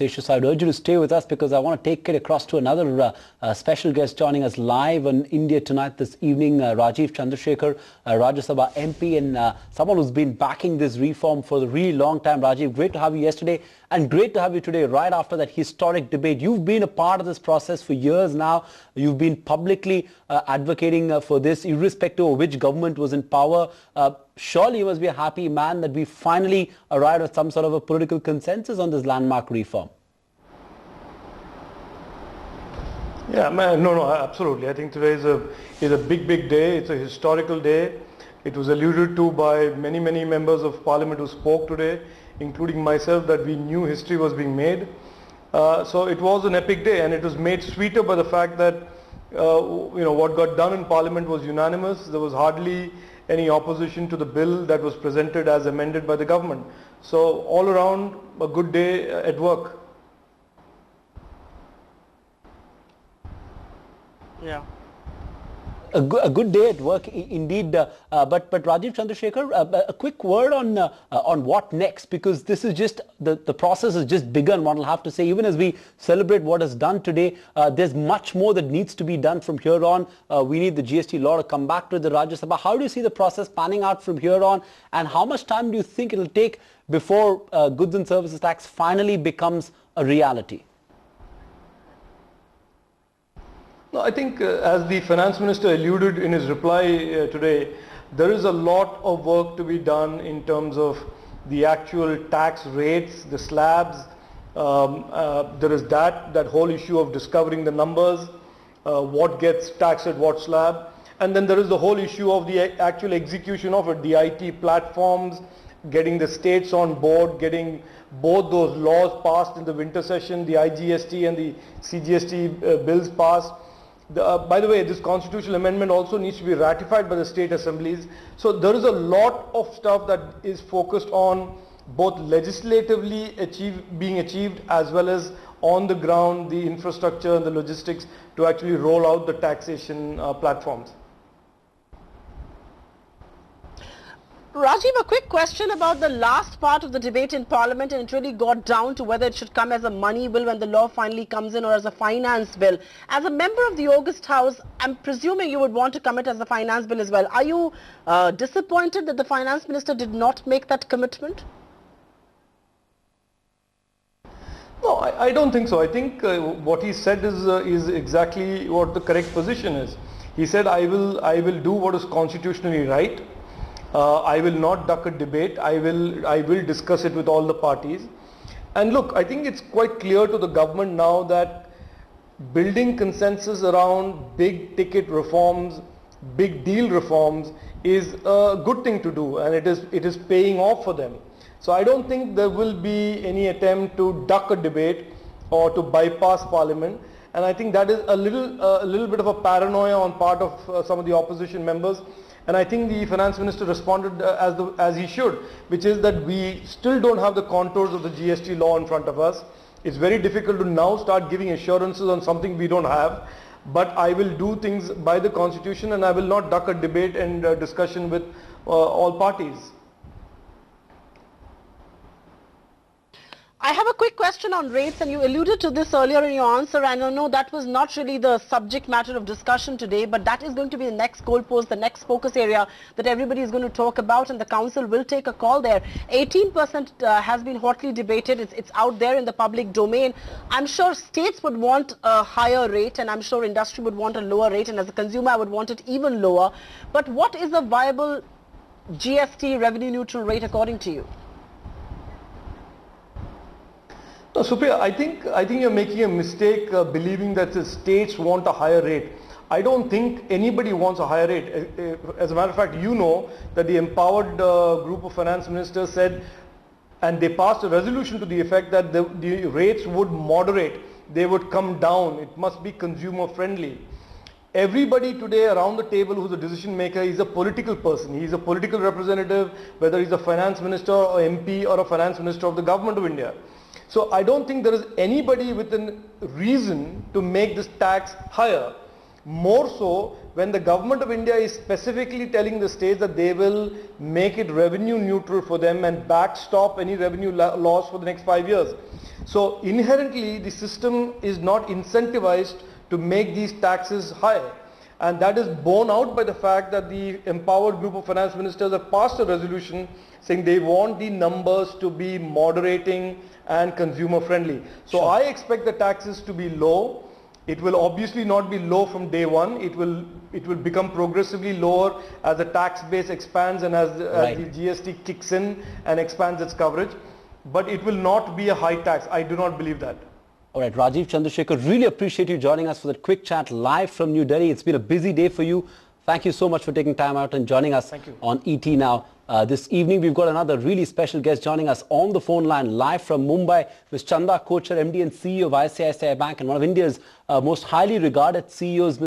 conversation. So I'd urge you to stay with us because I want to take it across to another special guest joining us live in India tonight, this evening, Rajeev Chandrasekhar, Rajya Sabha MP and someone who's been backing this reform for a really long time. Rajeev, great to have you yesterday and great to have you today right after that historic debate. You've been a part of this process for years now. You've been publicly advocating for this, irrespective of which government was in power. Surely you must be a happy man that we finally arrived at some sort of a political consensus on this landmark reform. Yeah, no, absolutely. I think today is a big day. It's a historical day. It was alluded to by many members of parliament who spoke today, including myself, that we knew history was being made. So it was an epic day, and it was made sweeter by the fact that what got done in parliament was unanimous. There was hardly any opposition to the bill that was presented as amended by the government. So all around, a good day at work. Yeah. A good day at work indeed, but Rajeev Chandrasekhar, a quick word on what next, because this is just the process has just begun. One will have to say, even as we celebrate what is done today, there's much more that needs to be done from here on. We need the GST law to come back to the Rajya Sabha. How do you see the process panning out from here on, and how much time do you think it'll take before goods and services tax finally becomes a reality? No, I think as the finance minister alluded in his reply today, there is a lot of work to be done in terms of the actual tax rates, the slabs. There is that whole issue of discovering the numbers, what gets taxed at what slab. And then there is the whole issue of the actual execution of it, the IT platforms, getting the states on board, getting both those laws passed in the winter session, the IGST and the CGST bills passed. By the way, this constitutional amendment also needs to be ratified by the state assemblies. So there is a lot of stuff that is focused on both legislatively being achieved as well as on the ground, the infrastructure and the logistics to actually roll out the taxation platforms. Rajeev, a quick question about the last part of the debate in Parliament, and it really got down to whether it should come as a money bill when the law finally comes in or as a finance bill. As a member of the August House, I'm presuming you would want to commit as a finance bill as well. Are you disappointed that the finance minister did not make that commitment? No, I don't think so. I think what he said is exactly what the correct position is. He said, I will do what is constitutionally right. I will not duck a debate. I will discuss it with all the parties. And look, I think it's quite clear to the government now that building consensus around big ticket reforms, big deal reforms is a good thing to do, and it is paying off for them. So I don't think there will be any attempt to duck a debate or to bypass parliament. And I think that is a little bit of a paranoia on part of some of the opposition members. And I think the finance minister responded as he should, which is that we still don't have the contours of the GST law in front of us. It's very difficult to now start giving assurances on something we don't have. But I will do things by the constitution, and I will not duck a debate and discussion with all parties. I have a quick question on rates, and you alluded to this earlier in your answer, and I know that was not really the subject matter of discussion today, but that is going to be the next goalpost, the next focus area that everybody is going to talk about, and the council will take a call there. 18% has been hotly debated. It's out there in the public domain. I'm sure states would want a higher rate, and I'm sure industry would want a lower rate, and as a consumer I would want it even lower. But what is a viable GST revenue neutral rate according to you? No, Supriya, I think you're making a mistake believing that the states want a higher rate. I don't think anybody wants a higher rate. As a matter of fact, you know that the empowered group of finance ministers said, and they passed a resolution to the effect that the rates would moderate. They would come down. It must be consumer friendly. Everybody today around the table who's a decision maker is a political person. He's a political representative, whether he's a finance minister or MP or a finance minister of the government of India. So I don't think there is anybody with a reason to make this tax higher. More so when the government of India is specifically telling the states that they will make it revenue neutral for them and backstop any revenue loss for the next 5 years. So inherently the system is not incentivized to make these taxes high. And that is borne out by the fact that the empowered group of finance ministers have passed a resolution saying they want the numbers to be moderating and consumer friendly. So Sure. I expect the taxes to be low. It will obviously not be low from day one. It will become progressively lower as the tax base expands and as the GST kicks in and expands its coverage. But it will not be a high tax. I do not believe that. All right, Rajeev Chandrasekhar, really appreciate you joining us for that quick chat live from New Delhi. It's been a busy day for you. Thank you so much for taking time out and joining us on ET Now. This evening, we've got another really special guest joining us on the phone line live from Mumbai, Ms. Chanda Kochhar, MD and CEO of ICICI Bank and one of India's most highly regarded CEOs.